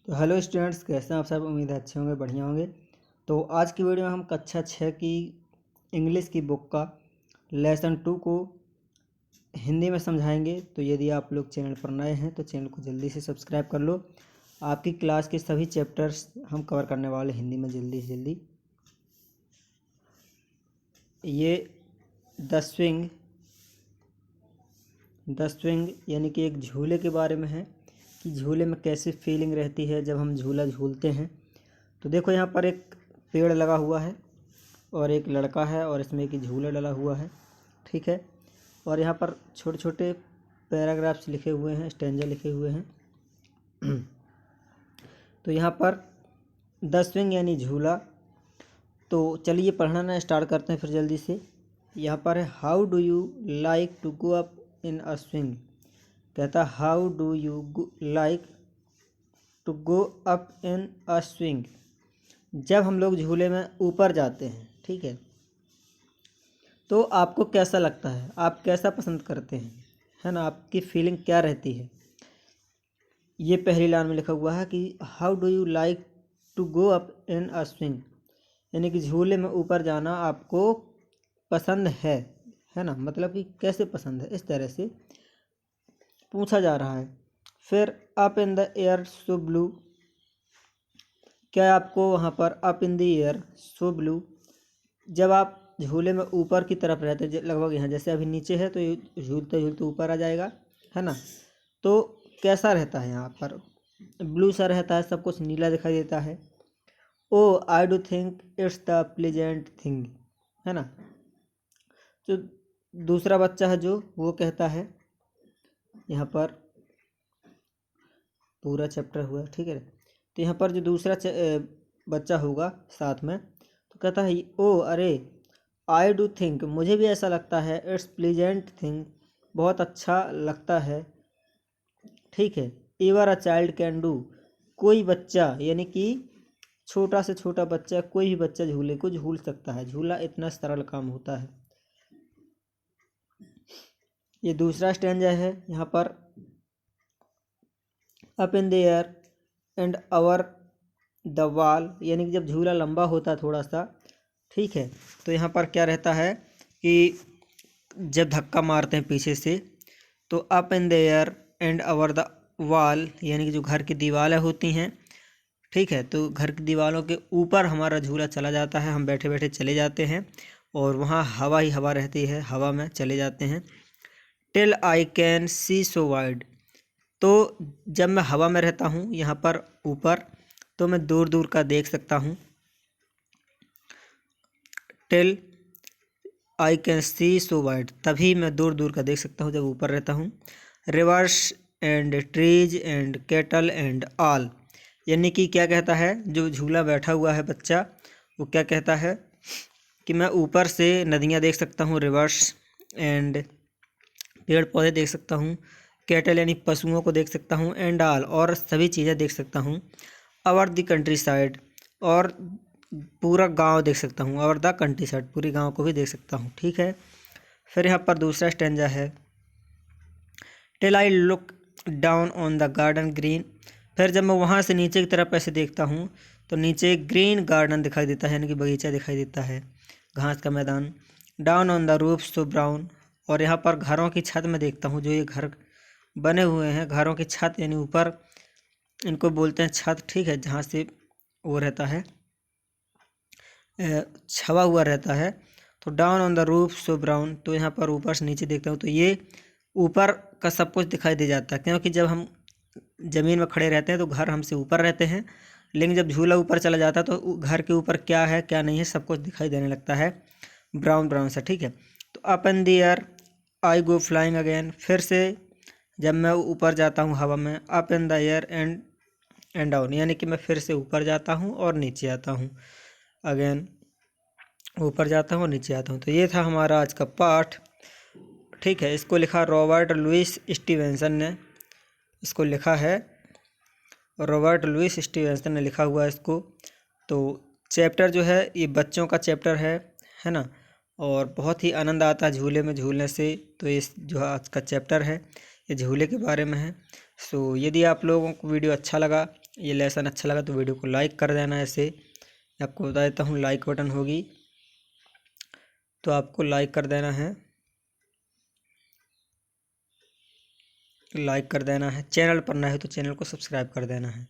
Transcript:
तो hello students, कैसे हैं आप सब। उम्मीद है अच्छे होंगे, बढ़िया होंगे। तो आज की वीडियो में हम कक्षा 6 की इंग्लिश की बुक का लेसन 2 को हिंदी में समझाएंगे। तो यदि आप लोग चैनल पर नए हैं तो चैनल को जल्दी से सब्सक्राइब कर लो। आपकी क्लास के सभी चैप्टर्स हम कवर करने वाले हिंदी में जल्दी से जल्दी। ये द स्विंग यानी कि एक झूले के बारे में है कि झूले में कैसी फीलिंग रहती है जब हम झूला झूलते हैं। तो देखो, यहाँ पर एक पेड़ लगा हुआ है और एक लड़का है और इसमें एक झूला डला हुआ है, ठीक है। और यहाँ पर छोटे छोटे पैराग्राफ्स लिखे हुए हैं, स्टैंजा लिखे हुए हैं। तो यहाँ पर द स्विंग यानी झूला। तो चलिए पढ़ना स्टार्ट करते हैं फिर जल्दी से। यहाँ पर है how do you like to go up in a swing. कहता how do you like to go up in a swing. जब हम लोग झूले में ऊपर जाते हैं, ठीक है, तो आपको कैसा लगता है, आप कैसा पसंद करते हैं, है ना, आपकी फीलिंग क्या रहती है। ये पहली लाइन में लिखा हुआ है कि how do you like to go up in a swing, यानी कि झूले में ऊपर जाना आपको पसंद है ना, मतलब कि कैसे पसंद है, इस तरह से पूछा जा रहा है। फिर up in the air so blue. क्या आपको वहाँ पर up in the air so blue, जब आप झूले में ऊपर की तरफ रहते हैं, लगभग यहाँ जैसे अभी नीचे है तो ये झूलते झूलते ऊपर आ जाएगा, है ना, तो कैसा रहता है, यहाँ पर ब्लू सा रहता है, सब कुछ नीला दिखाई देता है। Oh I do think it's the pleasant thing, है ना। जो दूसरा बच्चा है जो वो कहता है, यहाँ पर पूरा चैप्टर हुआ, ठीक है। तो यहाँ पर जो दूसरा बच्चा होगा साथ में, तो कहता है ओ अरे आई डू थिंक, मुझे भी ऐसा लगता है, इट्स प्लीजेंट थिंग, बहुत अच्छा लगता है, ठीक है। Ever a child can do, कोई बच्चा यानी कि छोटा से छोटा बच्चा, कोई भी बच्चा झूले को झूल सकता है, झूला इतना सरल काम होता है। ये दूसरा स्टैंजा है यहाँ पर up in the air and our the wall, यानी कि जब झूला लंबा होता है थोड़ा सा, ठीक है, तो यहाँ पर क्या रहता है कि जब धक्का मारते हैं पीछे से, तो up in the air and our the wall, यानी कि जो घर की दीवारें होती हैं, ठीक है, तो घर की दीवारों के ऊपर हमारा झूला चला जाता है, हम बैठे बैठे चले जाते हैं और वहाँ हवा ही हवा रहती है, हवा में चले जाते हैं। Till I can see so wide, तो जब मैं हवा में रहता हूँ यहाँ पर ऊपर, तो मैं दूर दूर का देख सकता हूँ। Till I can see so wide, तभी मैं दूर दूर का देख सकता हूँ जब ऊपर रहता हूँ। Reverse and trees and cattle and all, यानी कि क्या कहता है, जो झूला बैठा हुआ है बच्चा, वो क्या कहता है कि मैं ऊपर से नदियाँ देख सकता हूँ, रिवर्स एंड पेड़ पौधे देख सकता हूँ, कैटल यानी पशुओं को देख सकता हूँ, एंड ऑल और सभी चीज़ें देख सकता हूँ। ओवर द कंट्री साइड, और पूरा गांव देख सकता हूँ, ओवर द कंट्री साइड, पूरी गांव को भी देख सकता हूँ, ठीक है। फिर यहाँ पर दूसरा स्टैंजा है till I look down on the garden green, फिर जब मैं वहाँ से नीचे की तरफ ऐसे देखता हूँ तो नीचे ग्रीन गार्डन दिखाई देता है, यानी कि बगीचा दिखाई देता है, घास का मैदान। Down on the roof so brown, और यहाँ पर घरों की छत में देखता हूँ, जो ये घर बने हुए हैं, घरों की छत यानी ऊपर, इनको बोलते हैं छत, ठीक है, जहाँ से वो रहता है, छवा हुआ रहता है। तो down on the roof so brown, तो यहाँ पर ऊपर से नीचे देखता हूँ तो ये ऊपर का सब कुछ दिखाई दे जाता है, क्योंकि जब हम ज़मीन में खड़े रहते हैं तो घर हमसे ऊपर रहते हैं, लेकिन जब झूला ऊपर चला जाता है तो घर के ऊपर क्या है क्या नहीं है सब कुछ दिखाई देने लगता है ब्राउन ब्राउन सा, ठीक है। तो up in the air I go flying again, फिर से जब मैं ऊपर जाता हूँ हवा में, up in the air and down, यानी कि मैं फिर से ऊपर जाता हूँ और नीचे आता हूँ, अगेन ऊपर जाता हूँ और नीचे आता हूँ। तो ये था हमारा आज का पाठ, ठीक है। इसको लिखा रॉबर्ट लुइस स्टीवेंसन ने, इसको लिखा है रॉबर्ट लुइस स्टीवेंसन ने लिखा हुआ है इसको। तो चैप्टर जो है ये बच्चों का चैप्टर है ना, और बहुत ही आनंद आता है झूले में झूलने से। तो इस जो आज का चैप्टर है ये झूले के बारे में है। सो यदि आप लोगों को वीडियो अच्छा लगा ये लेसन अच्छा लगा तो वीडियो को लाइक कर देना। ऐसे आपको बता देता हूँ, लाइक बटन होगी तो आपको लाइक कर देना है, लाइक कर देना है। चैनल पर नया है तो चैनल को सब्सक्राइब कर देना है।